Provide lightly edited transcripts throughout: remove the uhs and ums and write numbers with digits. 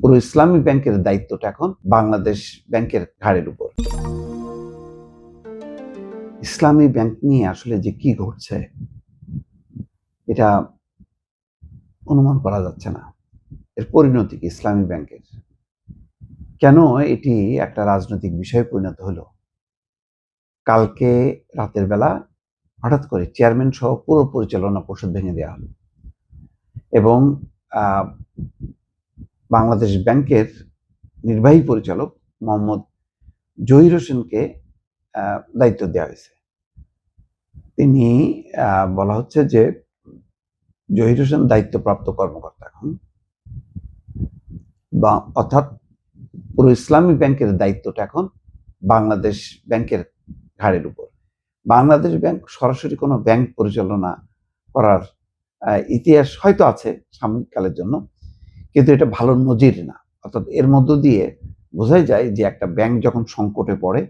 পুরো ইসলামী ব্যাংকের দায়িত্বটা এখন বাংলাদেশ ব্যাংকের ঘাড়ের উপর। ইসলামী ব্যাংক নিয়ে আসলে যে কি ঘটছে এটা অনুমান করা যাচ্ছে না। এর পরিণতি কি ইসলামী ব্যাংকের? কেন এটি একটা রাজনৈতিক বিষয়ে পরিণত হলো? কালকে রাতের বেলা হঠাৎ করে চেয়ারম্যান সহ পুরো পরিচালনা পর্ষদ ভেঙে দেওয়া হলো এবং বাংলাদেশ ব্যাংকের নির্বাহী পরিচালক মোহাম্মদ জহির হোসেনকে দায়িত্ব দেওয়া হয়েছে। তিনি বলা হচ্ছে যে জহির হোসেন দায়িত্বপ্রাপ্ত কর্মকর্তা এখন, বা অর্থাৎ পুরো ইসলামী ব্যাংকের দায়িত্বটা এখন বাংলাদেশ ব্যাংকের ঘাড়ের উপর। বাংলাদেশ ব্যাংক সরাসরি কোনো ব্যাংক পরিচালনা করার ইতিহাস হয়তো আছে সাময়িককালের জন্য, কিন্তু এটা ভালো নজির না। অর্থাৎ এর মধ্য দিয়ে বোঝাই যায় যে একটা ব্যাংক যখন সংকটে পড়ে,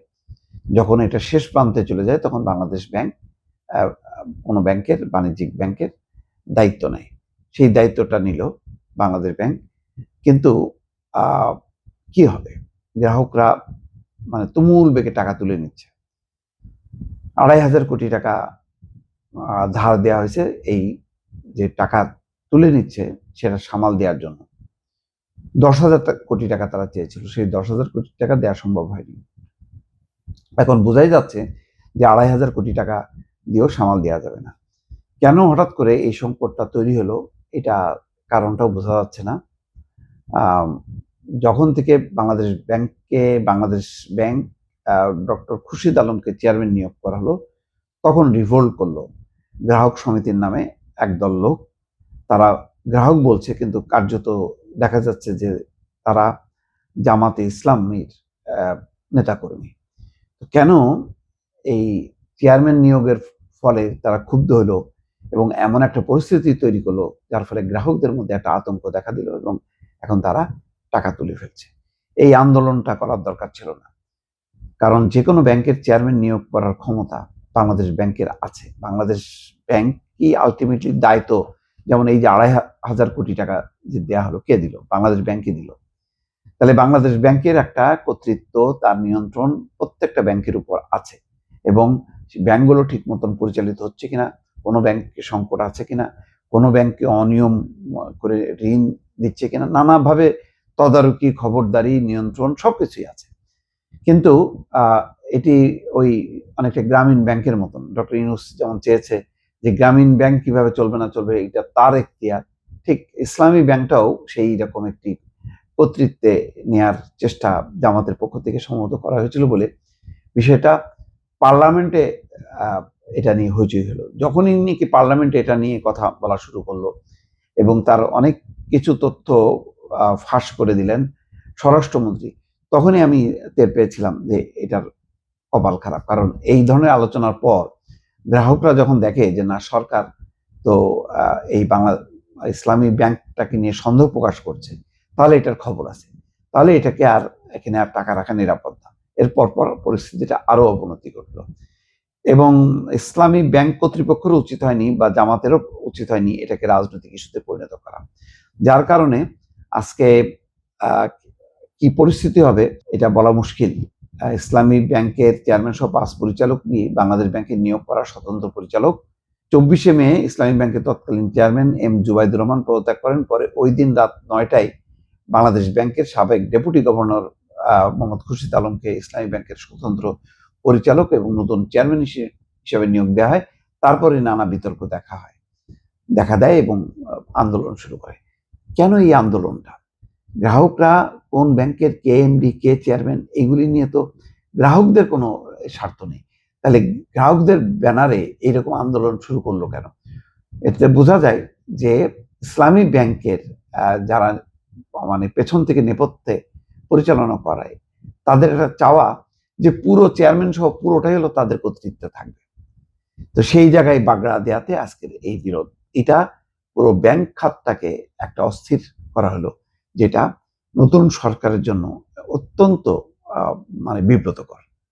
যখন এটা শেষ প্রান্তে চলে যায়, তখন বাংলাদেশ ব্যাংক কোনো ব্যাংকের, বাণিজ্যিক ব্যাংকের দায়িত্ব নেয়। সেই দায়িত্বটা নিল বাংলাদেশ ব্যাংক। কিন্তু কি হবে, গ্রাহকরা মানে তুমুল বেগে টাকা তুলে নিচ্ছে। ২৫০০ কোটি টাকা ধার দেওয়া হয়েছে এই যে টাকা তুলে নিচ্ছে সেটা সামাল দেওয়ার জন্য। ১০,০০০ কোটি টাকা তারা চেয়েছিল, সেই ১০,০০০ কোটি টাকা দেওয়া সম্ভব হয়নি। এখন বোঝাই যাচ্ছে যে ২৫০০ কোটি টাকা দিয়েও সামাল দেওয়া যাবে না। কেন হঠাৎ করে এই সংকটটা তৈরি হলো, এটা কারণটাও বোঝা যাচ্ছে না। যখন থেকে বাংলাদেশ ব্যাংক ডক্টর খুরশিদ আলমকে চেয়ারম্যান নিয়োগ করা হলো, তখন রিভোল্ট করলো গ্রাহক সমিতির নামে একদল লোক। তারা গ্রাহক বলছে, কিন্তু কার্যত দেখা যাচ্ছে যে তারা জামাতে ইসলামীর নেতাকর্মী। কেন এই চেয়ারম্যান নিয়োগের ফলে তারা ক্ষুব্ধ হলো এবং এমন একটা পরিস্থিতি তৈরি করলো যার ফলে গ্রাহকদের মধ্যে একটা আতঙ্ক দেখা দিল এবং এখন তারা টাকা তুলে ফেলছে। এই আন্দোলনটা করার দরকার ছিল না, কারণ যে কোনো ব্যাংকের চেয়ারম্যান নিয়োগ করার ক্ষমতা বাংলাদেশ ব্যাংকের আছে। বাংলাদেশ ব্যাংকই আলটিমেটলি দায়িত্ব। যেমন এই যে ২৫০০ কোটি টাকা যে দেওয়া হলো, কে দিল? বাংলাদেশ ব্যাংকই দিল। তাহলে বাংলাদেশ ব্যাংকের একটা কর্তৃত্ব, তার নিয়ন্ত্রণ প্রত্যেকটা ব্যাংকের উপর আছে এবং ব্যাংকগুলো ঠিক মতন পরিচালিত হচ্ছে কিনা, কোনো ব্যাংকে সংকট আছে কিনা, কোনো ব্যাংকে অনিয়ম করে ঋণ দিচ্ছে কিনা, নানাভাবে তদারকি, খবরদারি, নিয়ন্ত্রণ সবকিছুই আছে। কিন্তু এটি ওই অনেকটা গ্রামীণ ব্যাংকের মতন। ডক্টর ইউনূস যেমন চেয়েছে যে গ্রামীণ ব্যাংক কিভাবে চলবে না চলবে এটা তার এখতিয়ার, ঠিক ইসলামী ব্যাংকটাও সেই রকম একটি কর্তৃত্বে নেয়ার চেষ্টা জামাতের পক্ষ থেকে সম্ভবত করা হয়েছিল বলে বিষয়টা পার্লামেন্টে এটা নিয়ে হইচই হলো। যখনই নাকি পার্লামেন্টে এটা নিয়ে কথা বলা শুরু করলো এবং তার অনেক কিছু তথ্য ফাঁস করে দিলেন স্বরাষ্ট্রমন্ত্রী, তখনই আমি টের পেয়েছিলাম যে এটার কপাল খারাপ। কারণ এই ধরনের আলোচনার পর গ্রাহকরা যখন দেখে যে না, সরকার তো এই ইসলামী ব্যাংকটাকে নিয়ে সন্দেহ প্রকাশ করছে, তাহলে এটার খবর আছে, তাহলে এটাকে আর এখানে আর টাকা রাখা নিরাপদ না। এরপর পরিস্থিতিটা আরো অবনতি ঘটল এবং ইসলামী ব্যাংক কর্তৃপক্ষেরও উচিত হয়নি বা জামাতেরও উচিত হয়নি এটাকে রাজনৈতিক ইস্যুতে পরিণত করা। যার কারণে আজকে কি পরিস্থিতি হবে এটা বলা মুশকিল। ইসলামী ব্যাংকের চেয়ারম্যান সহ ৫ পরিচালক নিয়ে বাংলাদেশ ব্যাংকের নিয়োগ করা স্বতন্ত্র পরিচালক ২৪শে মে ইসলামী ব্যাংকের তৎকালীন চেয়ারম্যান এম জুবাইদুর রহমান পদত্যাগ করেন। পরে ওই দিন রাত ৯টায় বাংলাদেশ ব্যাংকের সাবেক ডেপুটি গভর্নর মোহাম্মদ খুরশিদ আলমকে ইসলামী ব্যাংকের স্বতন্ত্র পরিচালক এবং নতুন চেয়ারম্যান হিসেবে নিয়োগ দেওয়া হয়। তারপরে নানা বিতর্ক দেখা দেয় এবং আন্দোলন শুরু করে। কেন এই আন্দোলনটা? গ্রাহকরা কোন ব্যাংকের কে এমডি, কে চেয়ারম্যান, এগুলি নিয়ে তো গ্রাহকদের কোনো স্বার্থ নেই। তাহলে গ্রাহকদের ব্যানারে এরকম আন্দোলন শুরু করলো কেন? এতে বোঝা যায় যে ইসলামী ব্যাংকের যারা মানে পেছন থেকে নেপথ্যে পরিচালনা করায়, তাদের একটা চাওয়া যে পুরো চেয়ারম্যান সহ পুরোটাই হলো তাদের কর্তৃত্বে থাকবে। তো সেই জায়গায় বাগড়া দেয়াতে আজকের এই বিরোধ। এটা পুরো ব্যাংক খাতটাকে একটা অস্থির করা হলো, যেটা নতুন সরকারের জন্য অত্যন্ত মানে বিব্রতকর।